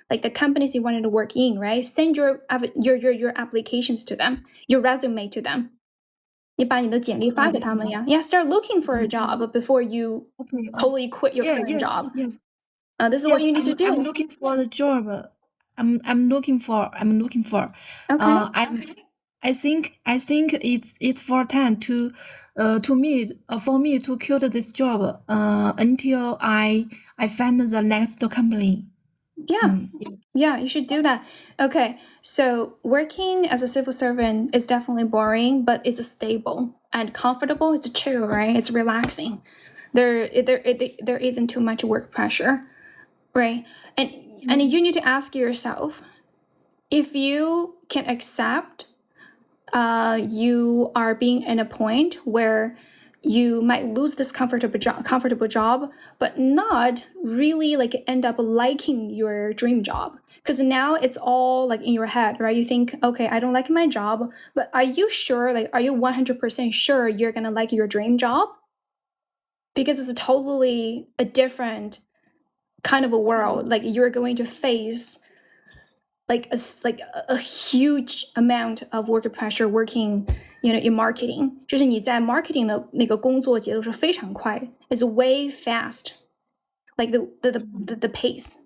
like the companies you wanted to work in, right? Send your applications to them, your resume to them. 你把你的简历发给他们呀。Yeah, start looking for a job before you totally quit your current job. Yes. This is what you need to do. I'm looking for the job. I'm looking for. Okay. I think it's for time to me for me to quit this job until I find the next company. Yeah, you should do that. Okay, so working as a civil servant is definitely boring, but it's stable and comfortable. It's chill, right? It's relaxing. There isn't too much work pressure, right? And you need to ask yourself, if you can accept you are being in a point where you might lose this comfortable job, but not really like end up liking your dream job. Because now it's all like in your head, right? You think, okay, I don't like my job, but are you sure, like, are you 100% sure you're gonna like your dream job? Because it's totally a different kind of a world. Like you're going to face like a huge amount of work pressure working, in marketing. 就是你在 marketing 的那个工作节奏是非常快 It's way fast. Like the pace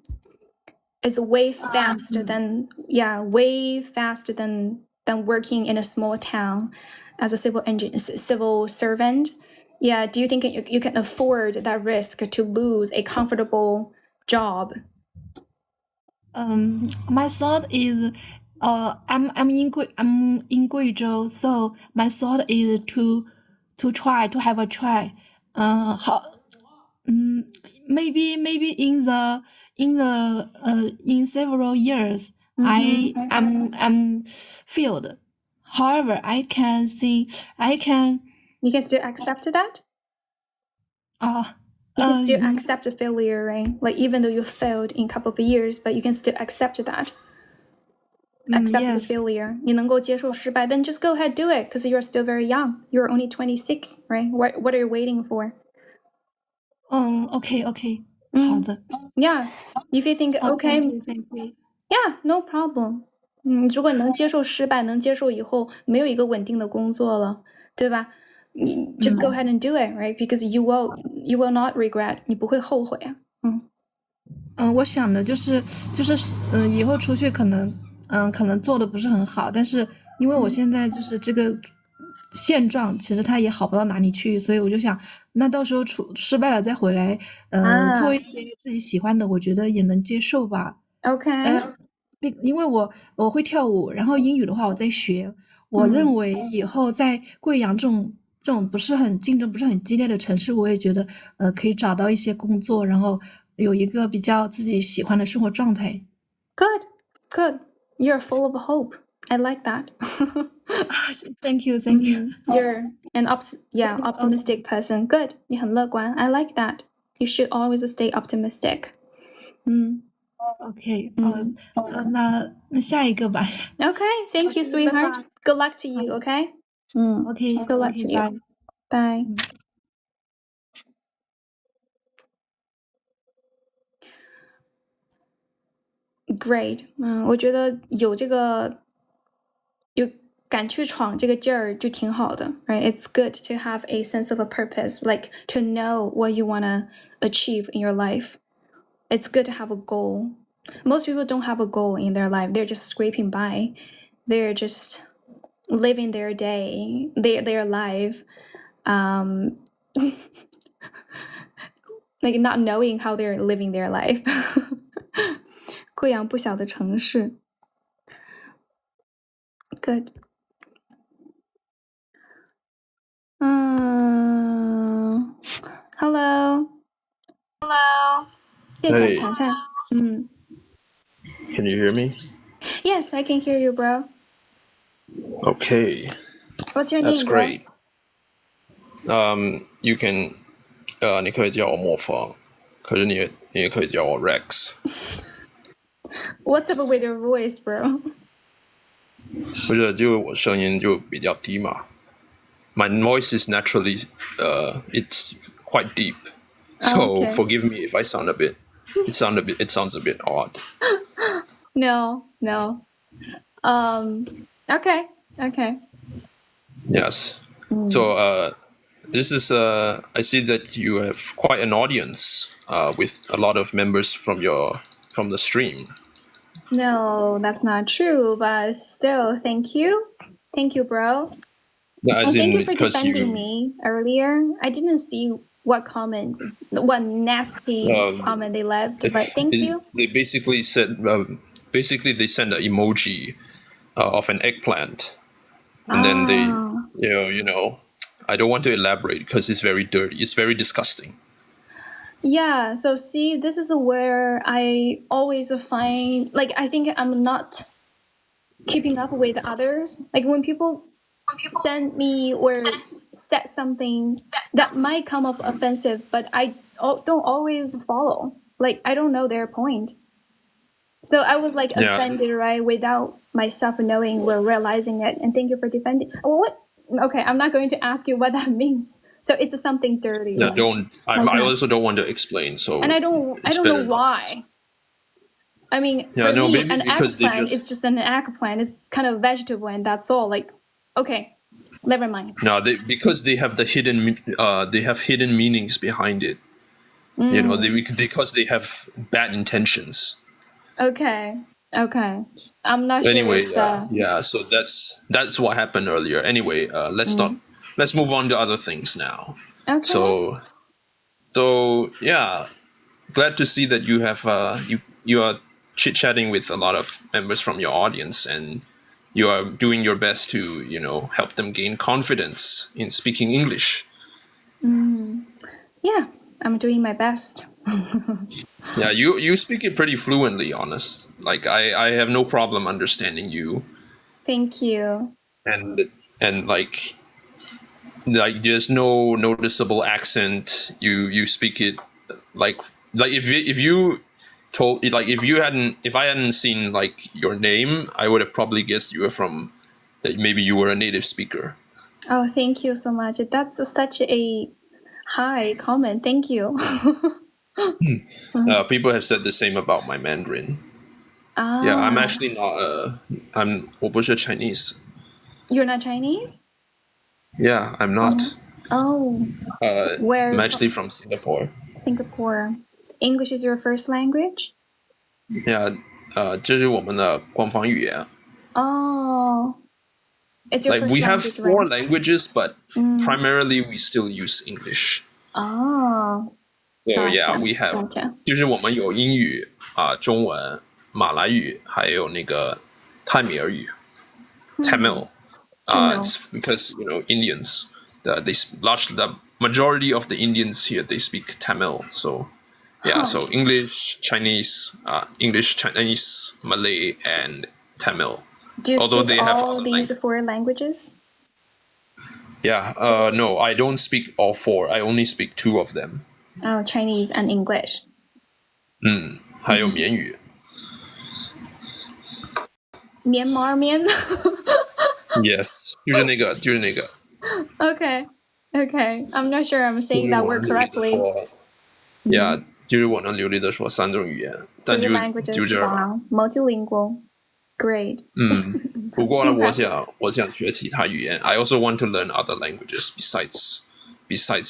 is way faster than way faster than working in a small town as a civil servant. Yeah, do you think you can afford that risk to lose a comfortable job? My thought is, I'm in Guizhou, so my thought is to have a try. Maybe in several years, I'm failed. However, you can still accept that. You can still accept the failure, right? Like even though you failed in a couple of years, but you can still accept that. Accept the failure. 你能够接受失败, then just go ahead, do it, because you're still very young. You're only 26, right? What are you waiting for? Okay. 好的。Yeah, if you think okay, thank you. Yeah, no problem. 如果你能接受失败，能接受以后没有一个稳定的工作了，对吧？你 just go ahead and do it, right? Because you will not regret. 你不会后悔啊。我想的就是以后出去可能做的不是很好，但是因为我现在就是这个现状，其实它也好不到哪里去，所以我就想，那到时候失败了再回来，做一些自己喜欢的，我觉得也能接受吧。Okay. 因为我会跳舞，然后英语的话我在学，我认为以后在贵阳这种竞争不是很激烈的城市，我也觉得可以找到一些工作，然后有一个比较自己喜欢的生活状态。Good. You're full of hope. I like that. Thank you. You're an optimistic person. Good. 你很乐观. I like that. You should always stay optimistic. Okay. 那下一个吧。Okay. Thank you, sweetheart. Good luck to you. Okay. Okay. Good luck to you. Bye. Great. 我觉得有敢去闯这个劲儿就挺好的 right? It's good to have a sense of a purpose, like to know what you want to achieve in your life. It's good to have a goal. Most people don't have a goal in their life. They're just scraping by. They're just living their day, their life, like not knowing how they're living their life. 贵阳不小的城市。Good. Hello. 谢谢晨晨。Can you hear me? Yes, I can hear you, bro. Okay. What's your name, That's great. You can, 你可以叫我魔方，可是你也可以叫我 Rex. What's up with your voice, bro? 不是，就我声音就比较低嘛。My voice is naturally, it's quite deep. So forgive me if I sound a bit It sounds a bit odd. No. Okay. Yes. So this is I see that you have quite an audience with a lot of members from the stream. No, that's not true, but still, thank you. Thank you, bro. Yeah, And thank you for defending me earlier. I didn't see what nasty comment they left, but thank you. They basically said they sent an emoji of an eggplant, and then they I don't want to elaborate because it's very dirty. It's very disgusting. Yeah, so see, this is where I always find, like, I think I'm not keeping up with others. Like, when people send me or said something that might come off offensive, but I don't always follow. Like, I don't know their point. So I was like offended, right, without myself knowing or realizing it. And thank you for defending. What? Okay, I'm not going to ask you what that means. So it's something dirty. Yeah, right? I also don't want to explain. So and I don't know why. I mean, for me, an eggplant is just an eggplant. It's kind of vegetable, and that's all. Like, okay, never mind. No, because they have hidden meanings behind it. Because they have bad intentions. Okay. I'm not sure. Anyway, so that's what happened earlier. Anyway, let's move on to other things now. Okay. So yeah, glad to see that you have you are chit-chatting with a lot of members from your audience, and you are doing your best to help them gain confidence in speaking English. Yeah, I'm doing my best. Yeah, you speak it pretty fluently, honest. Like I have no problem understanding you. Thank you. And like there's no noticeable accent. You speak it like if I hadn't seen like your name, I would have probably guessed you were maybe you were a native speaker. Oh, thank you so much. That's such a high comment. Thank you. People have said the same about my Mandarin. Yeah, I'm actually not. 我不是 Chinese. You're not Chinese? Yeah, I'm not. Oh. Where? I'm actually from Singapore. Singapore. English is your first language? Yeah, 这是我们的官方语言. Oh. It's your first we have language, 4 right? languages, but primarily we still use English. Oh. So yeah, we have. 就是我们有英语中文、马来语，还有那个泰米尔语 （Tamil）。It's because Indians, the majority of the Indians here they speak Tamil. So yeah, so English, Chinese, Malay, and Tamil. Do you speak all these 4 languages? Yeah, no, I don't speak all 4. I only speak 2 of them. Oh, Chinese and English. 还有缅语。缅甸面 Yes, 就是那个。Okay. I'm not sure I'm saying that word correctly. Yeah, 就是我能流利的说3种语言，但就这样。Multilingual, great. 不过呢，我想学其他语言。I also want to learn other languages besides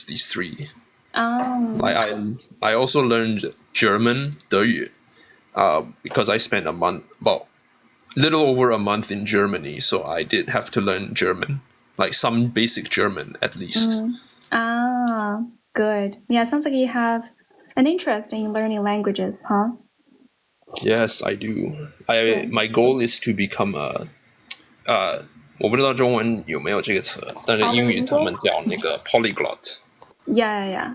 these 3. I also learned German, 德语, because I spent little over a month in Germany, so I did have to learn German, like some basic German at least. Good. Yeah, sounds like you have an interest in learning languages, huh? Yes, I do. My goal is to become我不知道中文有没有这个词，但是英语他们叫那个 polyglot. Yeah.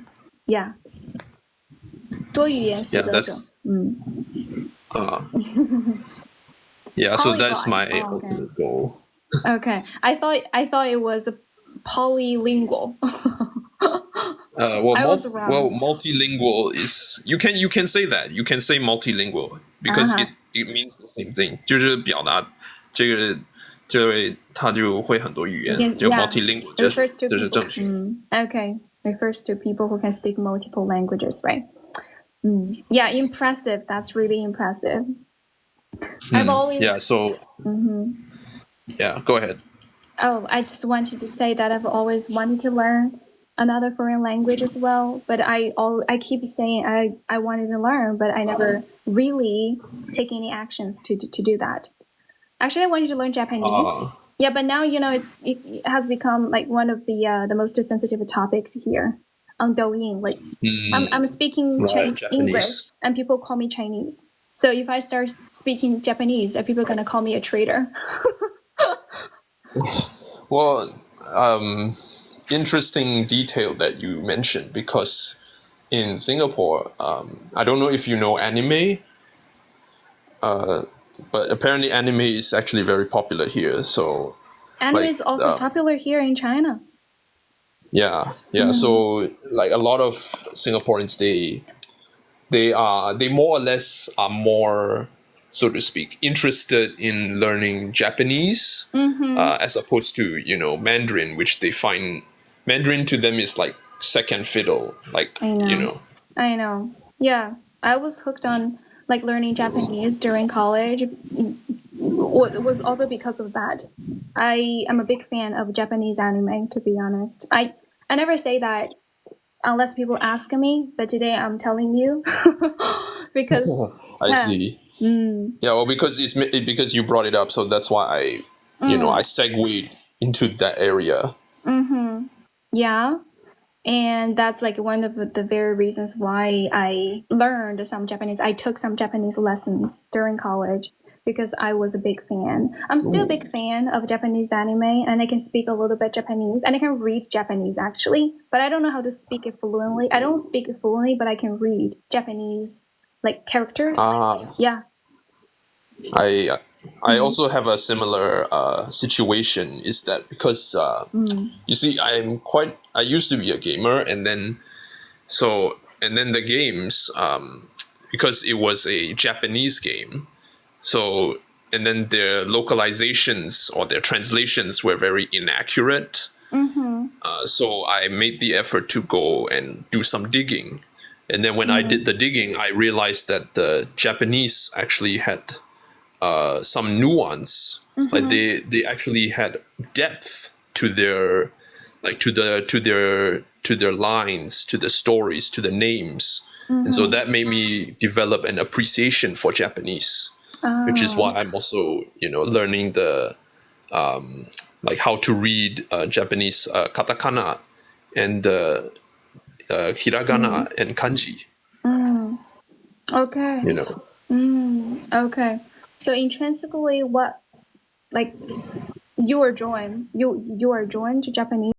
多语言习得者。Yeah, so that's my ultimate goal. Okay, I thought it was polylingual. I was wrong. Well, multilingual is you can say that. You can say multilingual because it means the same thing. 就是表达这位他就会很多语言，就 multilingual 就是正确。Okay, refers to people who can speak multiple languages, right? Yeah, impressive. That's really impressive. I've always Yeah. So. Yeah. Go ahead. Oh, I just wanted to say that I've always wanted to learn another foreign language as well, but I keep saying I wanted to learn, but I never really take any actions to do that. Actually, I wanted to learn Japanese. Yeah, but now it has become like one of the most sensitive topics here on Douyin. Like I'm speaking English and people call me Chinese. So if I start speaking Japanese, people are gonna call me a traitor. Well, interesting detail that you mentioned, because in Singapore, I don't know if you know anime, but apparently anime is actually very popular here. So anime is also popular here in China. Yeah. So like a lot of Singaporeans, they more or less are more, so to speak, interested in learning Japanese as opposed to Mandarin, which they find Mandarin to them is like second fiddle. Like I know. Yeah, I was hooked on like learning Japanese during college. It was also because of that. I am a big fan of Japanese anime, to be honest. I never say that unless people ask me, but today I'm telling you because I see. Yeah, well, because you brought it up, so that's why I segued into that area. Yeah. And that's like one of the very reasons why I learned some Japanese. I took some Japanese lessons during college because I was a big fan. I'm still a big fan of Japanese anime, and I can speak a little bit Japanese, and I can read Japanese actually, but I don't know how to speak it fluently. I don't speak it fluently, but I can read Japanese like characters. Yeah. I also have a similar situation. Is that because you see, I used to be a gamer, and then the games, because it was a Japanese game, so and then their localizations or their translations were very inaccurate. So I made the effort to go and do some digging, and then when I did the digging, I realized that the Japanese actually had some nuance. Like they actually had depth to their to their lines, to the stories, to the names. And so that made me develop an appreciation for Japanese, which is why I'm also learning the like how to read Japanese katakana and hiragana and kanji. Okay. Okay. So intrinsically, what like you are drawn to Japanese